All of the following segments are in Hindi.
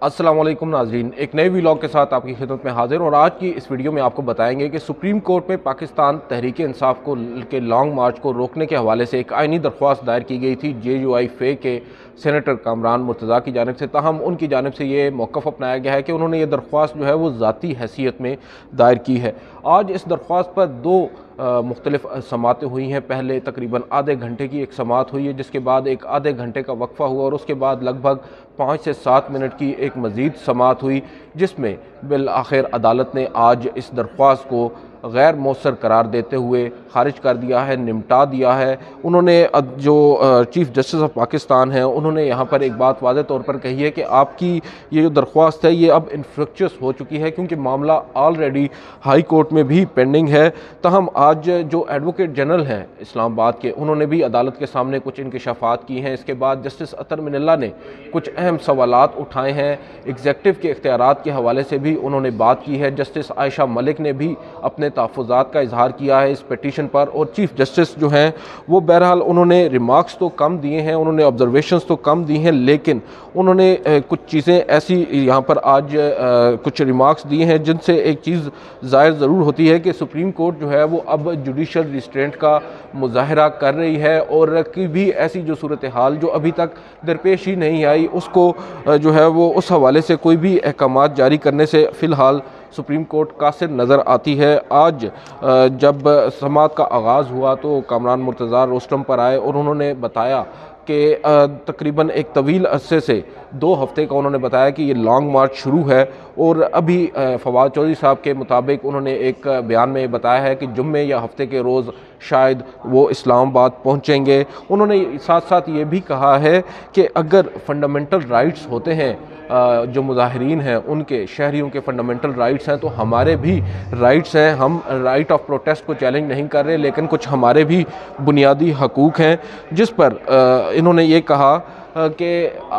अस्सलाम वालेकुम नाज़रीन, एक नए व्लॉग के साथ आपकी खिदमत में हाजिर। और आज की इस वीडियो में आपको बताएंगे कि सुप्रीम कोर्ट में पाकिस्तान तहरीक इंसाफ को के लॉन्ग मार्च को रोकने के हवाले से एक आइनी दरख्वास्त दायर की गई थी JUI फे के सेनेटर कामरान मुर्तज़ा की जानिब से। ताहम उनकी जानिब से ये मौक़िफ़ अपनाया गया है कि उन्होंने ये दरख्वास्त जो है वो ज़ाती हैसियत में दायर की है। आज इस दरख्वास्त पर दो मुख्तलिफ समातें हुई हैं। पहले तकरीबन आधे घंटे की एक समात हुई है, जिसके बाद एक आधे घंटे का वक्फ़ा हुआ और उसके बाद लगभग 5 से 7 मिनट की एक मज़ीद समात हुई, जिसमें बिल आखिर अदालत ने आज इस दरख्वास्त को गैर मौसर करार देते हुए खारिज कर दिया है, निमटा दिया है। उन्होंने जो चीफ़ जस्टिस ऑफ पाकिस्तान हैं, उन्होंने यहाँ पर एक बात वाज़ेह तौर पर कही है कि आपकी ये जो दरख्वास्त है ये अब इन्फ्रक्चुअस हो चुकी है, क्योंकि मामला ऑलरेडी हाई कोर्ट में भी पेंडिंग है। तहम आज जो एडवोकेट जनरल हैं इस्लामाबाद के, उन्होंने भी अदालत के सामने कुछ इंकशाफात की हैं। इसके बाद जस्टिस अतर मिनल्ला ने कुछ अहम सवालात उठाए हैं। एग्जेक्टिव के इख्तियारात के हवाले से भी उन्होंने बात की है। जस्टिस आयशा मलिक ने भी अपने तहफ़्फ़ुज़ात का इजहार किया है इस पिटीशन पर। और चीफ़ जस्टिस जो हैं वो बहरहाल उन्होंने रिमार्क्स तो कम दिए हैं, उन्होंने ऑब्जर्वेशंस तो कम दी हैं, लेकिन उन्होंने कुछ चीज़ें ऐसी यहाँ पर आज कुछ रिमार्क्स दिए हैं जिनसे एक चीज़ ज़ाहिर ज़रूर होती है कि सुप्रीम कोर्ट जो है वो अब जुडिशल रिस्ट्रेंट का मुज़ाहरा कर रही है, और कि भी ऐसी जो सूरत हाल जो अभी तक दरपेश ही नहीं आई उसको जो है वो उस हवाले से कोई भी अहकामात जारी करने से फ़िलहाल सुप्रीम कोर्ट कासिर नज़र आती है। आज जब समात का आगाज़ हुआ तो कामरान मुर्तज़ा रोस्टम पर आए और उन्होंने बताया कि तकरीबन एक तवील अरसे से 2 हफ़्ते का उन्होंने बताया कि ये लॉन्ग मार्च शुरू है। और अभी फवाद चौधरी साहब के मुताबिक उन्होंने एक बयान में बताया है कि जुम्मे या हफ़्ते के रोज़ शायद वो इस्लामाबाद पहुंचेंगे। उन्होंने साथ साथ ये भी कहा है कि अगर फंडामेंटल राइट्स होते हैं जो मुजाहिरीन हैं उनके, शहरियों के फंडामेंटल राइट्स हैं, तो हमारे भी राइट्स हैं। हम राइट ऑफ प्रोटेस्ट को चैलेंज नहीं कर रहे, लेकिन कुछ हमारे भी बुनियादी हकूक़ हैं। जिस पर इन्होंने ये कहा कि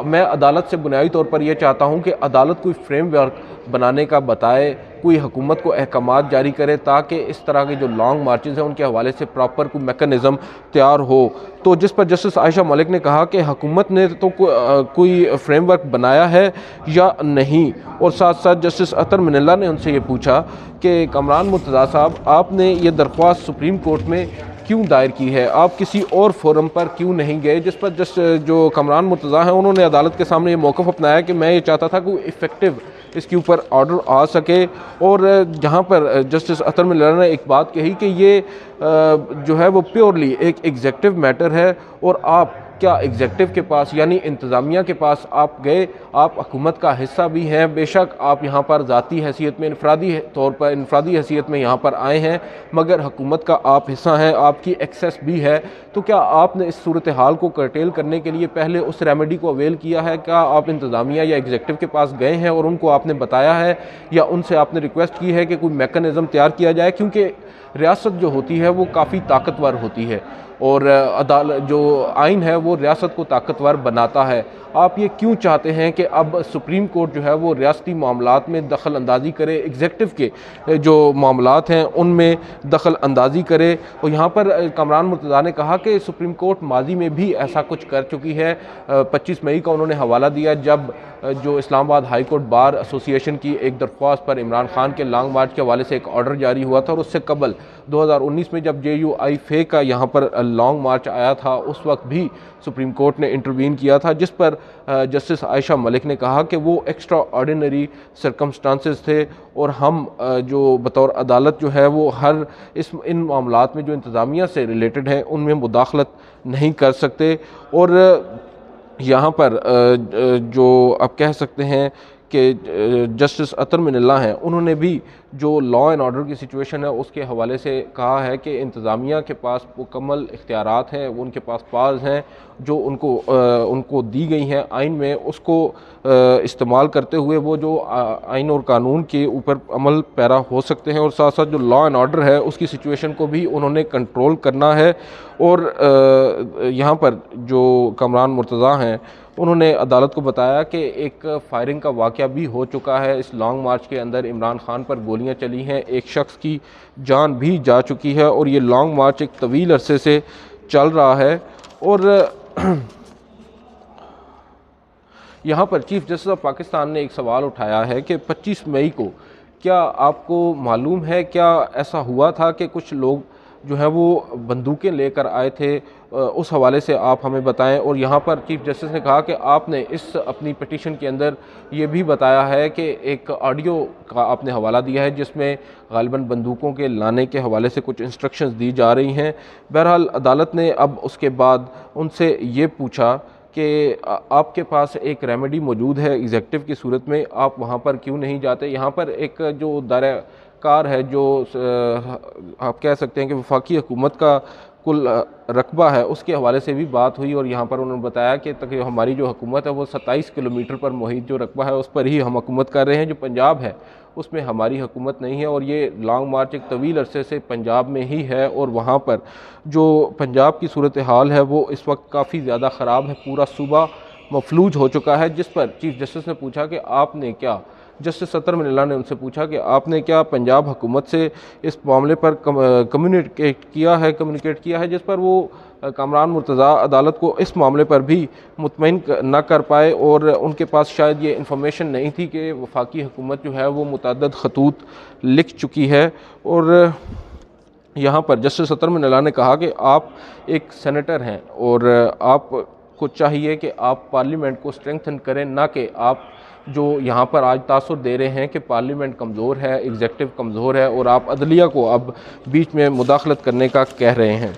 मैं अदालत से बुनियादी तौर पर यह चाहता हूँ कि अदालत कोई फ्रेमवर्क बनाने का बताए, कोई हुकूमत को अहकामात जारी करे, ताकि इस तरह के जो लॉन्ग मार्चेज़ हैं उनके हवाले से प्रॉपर कोई मैकेनिज़्म तैयार हो। तो जिस पर जस्टिस आयशा मलिक ने कहा कि हुकूमत ने तो कोई फ्रेमवर्क बनाया है या नहीं। और साथ साथ जस्टिस अतर मिनल्ला ने उनसे ये पूछा कि कामरान मुर्तज़ा साहब, आपने ये दरख्वास्त सुप्रीम कोर्ट में क्यों दायर की है, आप किसी और फोरम पर क्यों नहीं गए। जिस पर जो कामरान मुर्तज़ा हैं उन्होंने अदालत के सामने ये मौक़िफ़ अपनाया कि मैं ये चाहता था कि इफ़ेक्टिव इसके ऊपर ऑर्डर आ सके। और जहाँ पर जस्टिस अतर मिनल्ला ने एक बात कही कि ये जो है वो प्योरली एक एग्जेक्टिव मैटर है, और आप क्या एग्जेक्टिव के पास यानी इंतज़ामिया के पास आप गए, आप हुकूमत का हिस्सा भी हैं, बेशक आप यहाँ पर ज़ाती हैसियत में इनफरादी तौर पर इनफरादी हैसियत में यहाँ पर आए हैं, मगर हुकूमत का आप हिस्सा हैं, आपकी एक्सेस भी है। तो क्या आपने इस सूरत हाल को कर्टेल करने के लिए पहले उस रेमेडी को अवेल किया है? क्या आप इंतज़ामिया या एग्जेक्टिव के पास गए हैं और उनको आपने बताया है, या उनसे आपने रिक्वेस्ट की है कि कोई मैकेनिज़्म तैयार किया जाए? क्योंकि रियासत जो होती है वो काफ़ी ताकतवर होती है, और अदालत जो आइन है वो रियासत को ताकतवर बनाता है। आप ये क्यों चाहते हैं कि अब सुप्रीम कोर्ट जो है वो रियासती मामलात में दखल अंदाज़ी करे, एग्जेक्टिव के जो मामलात हैं उनमें दखल अंदाज़ी करे? और यहाँ पर कामरान मुर्तज़ा ने कहा कि सुप्रीम कोर्ट माजी में भी ऐसा कुछ कर चुकी है। 25 मई का उन्होंने हवाला दिया जब जो Islamabad high court bar association की एक दरख्वास्त पर इमरान खान के लॉन्ग मार्च के हवाले से एक ऑर्डर जारी हुआ था, और उससे कबल 2019 में जब JUI फे का यहाँ पर लॉन्ग मार्च आया था उस वक्त भी सुप्रीम कोर्ट ने इंटरवीन किया था, जिस पर जस्टिस आयशा मलिक ने कहा कि वो एक्स्ट्रा ऑर्डिनरी सर्कमस्टांसेस थे, और हम जो बतौर अदालत जो है वो हर इन मामलात में जो इंतज़ामिया से रिलेटेड हैं उनमें मुदाखलत नहीं कर सकते। और यहाँ पर जो आप कह सकते हैं कि जस्टिस अतर मिनल्ला हैं, उन्होंने भी जो लॉ एंड ऑर्डर की सिचुएशन है उसके हवाले से कहा है कि इंतज़ामिया के पास मुकम्मल इख्तियारात हैं, वो उनके पास पावर्स हैं जो उनको दी गई हैं आइन में, उसको इस्तेमाल करते हुए वो जो आइन और कानून के ऊपर अमल पैरा हो सकते हैं, और साथ साथ जो लॉ एंड ऑर्डर है उसकी सिचुएशन को भी उन्होंने कंट्रोल करना है। और यहाँ पर जो कामरान मुर्तज़ा हैं उन्होंने अदालत को बताया कि एक फायरिंग का वाक़या भी हो चुका है इस लॉन्ग मार्च के अंदर, इमरान खान पर गोलियां चली हैं, एक शख्स की जान भी जा चुकी है, और ये लॉन्ग मार्च एक तवील अरसे से चल रहा है। और यहाँ पर चीफ जस्टिस ऑफ पाकिस्तान ने एक सवाल उठाया है कि 25 मई को क्या आपको मालूम है, क्या ऐसा हुआ था कि कुछ लोग जो है वो बंदूकें लेकर आए थे, उस हवाले से आप हमें बताएं। और यहाँ पर चीफ जस्टिस ने कहा कि आपने इस अपनी पिटीशन के अंदर ये भी बताया है कि एक ऑडियो का आपने हवाला दिया है जिसमें गालिबन बंदूकों के लाने के हवाले से कुछ इंस्ट्रक्शंस दी जा रही हैं। बहरहाल अदालत ने अब उसके बाद उनसे ये पूछा कि आपके पास एक रेमेडी मौजूद है एग्जेक्टिव की सूरत में, आप वहाँ पर क्यों नहीं जाते। यहाँ पर एक जो दायरेकार है, जो आप कह सकते हैं कि वफाकी हुकूमत का कुल रकबा है, उसके हवाले से भी बात हुई और यहाँ पर उन्होंने बताया कि तक हमारी जो हुकूमत है वो 27 किलोमीटर पर मुहित जो रकबा है उस पर ही हम हुकूमत कर रहे हैं, जो पंजाब है उसमें हमारी हुकूमत नहीं है। और ये लॉन्ग मार्च एक तवील अरसे से पंजाब में ही है और वहाँ पर जो पंजाब की सूरत हाल है वो इस वक्त काफ़ी ज़्यादा ख़राब है, पूरा सूबा मफलूज हो चुका है। जिस पर चीफ जस्टिस ने पूछा कि आपने क्या, जस्टिस सत्तर मिल्ला ने उनसे पूछा कि आपने क्या पंजाब हुकूमत से इस मामले पर कम्युनिकेट किया है, जिस पर वो कामरान मुर्तज़ा अदालत को इस मामले पर भी मुतमईन न कर पाए और उनके पास शायद ये इंफॉर्मेशन नहीं थी कि वफाकी हुकूमत जो है वो मुतअद्दिद खतूत लिख चुकी है। और यहाँ पर जस्टिस सत्तर मिल्ला ने कहा कि आप एक सेनेटर हैं और आपको चाहिए कि आप पार्लियामेंट को स्ट्रेंथन करें, ना कि आप जो यहाँ पर आज तासुर दे रहे हैं कि पार्लियामेंट कमज़ोर है, एग्जेक्टिव कमज़ोर है और आप अदलिया को अब बीच में मुदाखलत करने का कह रहे हैं।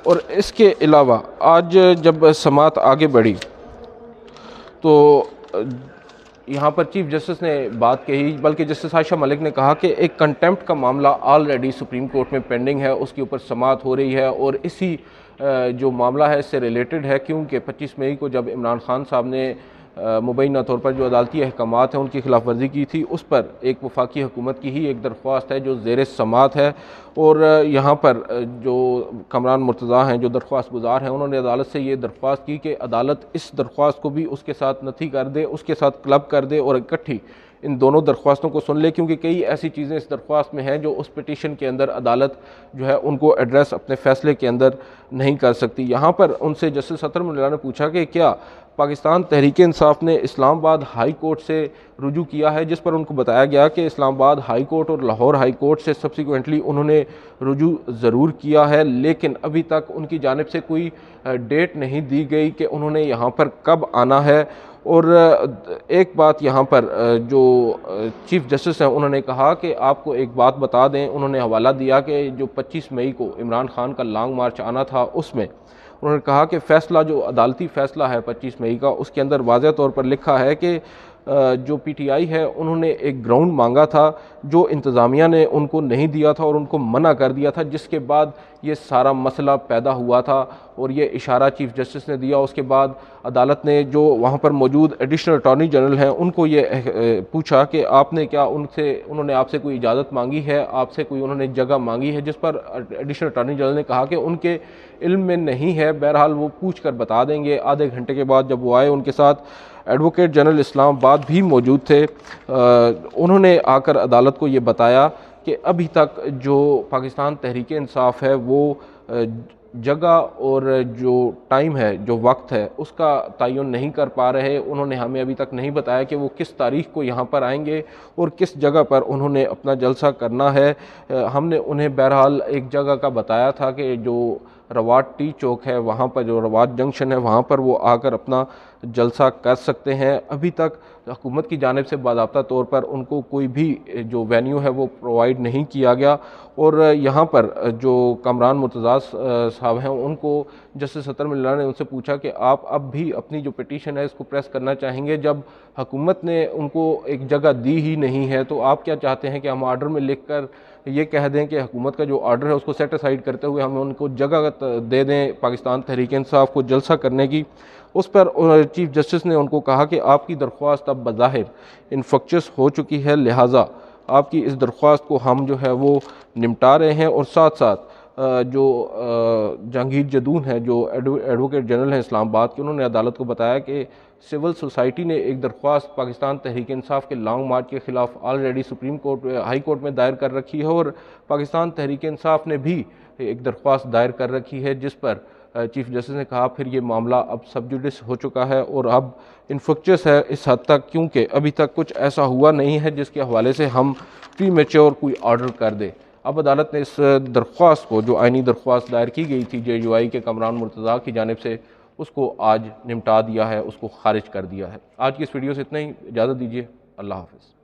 और इसके अलावा आज जब समात आगे बढ़ी तो यहाँ पर चीफ जस्टिस ने बात कही, बल्कि जस्टिस आयशा मलिक ने कहा कि एक कंटेम्प्ट का मामला ऑलरेडी सुप्रीम कोर्ट में पेंडिंग है, उसके ऊपर समात हो रही है और इसी जो मामला है इससे रिलेटेड है, क्योंकि 25 मई को जब इमरान खान साहब ने मुबैना तौर पर जो अदालती अहकामात हैं उनकी खिलाफ वर्जी की थी, उस पर एक वफाकी हुकूमत की ही एक दरख्वास्त है जो ज़ेर समात है। और यहाँ पर जो कामरान मुर्तज़ा हैं, जो दरख्वास्त गुजार हैं, उन्होंने अदालत से ये दरख्वास्त की कि अदालत इस दरख्वास्त को भी उसके साथ नथी कर दे, उसके साथ क्लब कर दे और इकट्ठी इन दोनों दरख्वास्तों को सुन ले, क्योंकि कई ऐसी चीज़ें इस दरख्वास्त में हैं जो उस पिटीशन के अंदर अदालत जो है उनको एड्रेस अपने फ़ैसले के अंदर नहीं कर सकती। यहाँ पर उनसे जस्टिस सत्तर मिल्ला ने पूछा कि क्या पाकिस्तान तहरीक इंसाफ ने इस्लामाबाद हाई कोर्ट से रुजू किया है, जिस पर उनको बताया गया कि इस्लामाबाद हाई कोर्ट और लाहौर हाई कोर्ट से सब्सिक्वेंटली उन्होंने रुजू ज़रूर किया है, लेकिन अभी तक उनकी जानिब से कोई डेट नहीं दी गई कि उन्होंने यहाँ पर कब आना है। और एक बात यहाँ पर जो चीफ जस्टिस हैं उन्होंने कहा कि आपको एक बात बता दें, उन्होंने हवाला दिया कि जो 25 मई को इमरान खान का लॉन्ग मार्च आना था उसमें उन्होंने कहा कि फ़ैसला जो अदालती फ़ैसला है 25 मई का, उसके अंदर वाज़ह तौर पर लिखा है कि जो पीटीआई है उन्होंने एक ग्राउंड मांगा था जो इंतज़ामिया ने उनको नहीं दिया था और उनको मना कर दिया था, जिसके बाद ये सारा मसला पैदा हुआ था और ये इशारा चीफ जस्टिस ने दिया। उसके बाद अदालत ने जो वहाँ पर मौजूद एडिशनल अटॉर्नी जनरल हैं उनको ये पूछा कि आपने क्या उन्होंने आपसे कोई इजाज़त मांगी है, आपसे कोई उन्होंने जगह मांगी है, जिस पर एडिशनल अटॉर्नी जनरल ने कहा कि उनके इल्म में नहीं है, बहरहाल वो पूछ कर बता देंगे। आधे घंटे के बाद जब वो आए, उनके साथ एडवोकेट जनरल इस्लामाबाद भी मौजूद थे। उन्होंने आकर अदालत को ये बताया कि अभी तक जो पाकिस्तान तहरीक इंसाफ है वो जगह और जो टाइम है, जो वक्त है, उसका तयन नहीं कर पा रहे। उन्होंने हमें अभी तक नहीं बताया कि वो किस तारीख़ को यहाँ पर आएंगे और किस जगह पर उन्होंने अपना जलसा करना है। हमने उन्हें बहरहाल एक जगह का बताया था कि जो रवाट टी चौक है, वहाँ पर जो रवाट जंक्शन है, वहाँ पर वो आकर अपना जलसा कर सकते हैं। अभी तक हुकूमत की जानिब से बाज़ाब्ता तौर पर उनको कोई भी जो वेन्यू है वो प्रोवाइड नहीं किया गया। और यहाँ पर जो कामरान मुर्तज़ा साहब हैं उनको जस्टिस सत्तर मिल्ला ने उनसे पूछा कि आप अब भी अपनी जो पिटीशन है इसको प्रेस करना चाहेंगे, जब हुकूमत ने उनको एक जगह दी ही नहीं है, तो आप क्या चाहते हैं कि हम आर्डर में लिख कर ये कह दें कि हुकूमत का जो ऑर्डर है उसको सेट असाइड करते हुए हम उनको जगह दे दें पाकिस्तान तहरीक इंसाफ को जलसा करने की। उस पर चीफ जस्टिस ने उनको कहा कि आपकी दरख्वास्त अब बज़ाहिर इन्फेक्शस हो चुकी है, लिहाजा आपकी इस दरख्वास्त को हम जो है वो निपटा रहे हैं और साथ साथ जो जहांगीर जदून है, जो एडवोकेट जनरल हैं इस्लामाबाद के, उन्होंने अदालत को बताया कि सिविल सोसाइटी ने एक दरख्वास्त पाकिस्तान तहरीक इंसाफ के लॉन्ग मार्च के ख़िलाफ़ already supreme court high court में दायर कर रखी है और पाकिस्तान तहरीक इंसाफ ने भी एक दरख्वास्त दायर कर रखी है, जिस पर चीफ जस्टिस ने कहा फिर ये मामला अब सब जुडिस हो चुका है और अब इन्फ्रुक्चस है इस हद तक, क्योंकि अभी तक कुछ ऐसा हुआ नहीं है जिसके हवाले से हम प्री मैच्योर कोई ऑर्डर कर दे। अब अदालत ने इस दरख्वास्त को, जो आइनी दरख्वास्त दायर की गई थी JUI के कमरान मुर्तज़ा की जानिब से, उसको आज निपटा दिया है, उसको खारिज कर दिया है। आज की इस वीडियो से इतना ही, इजाज़त दीजिए, अल्लाह हाफ़िज़।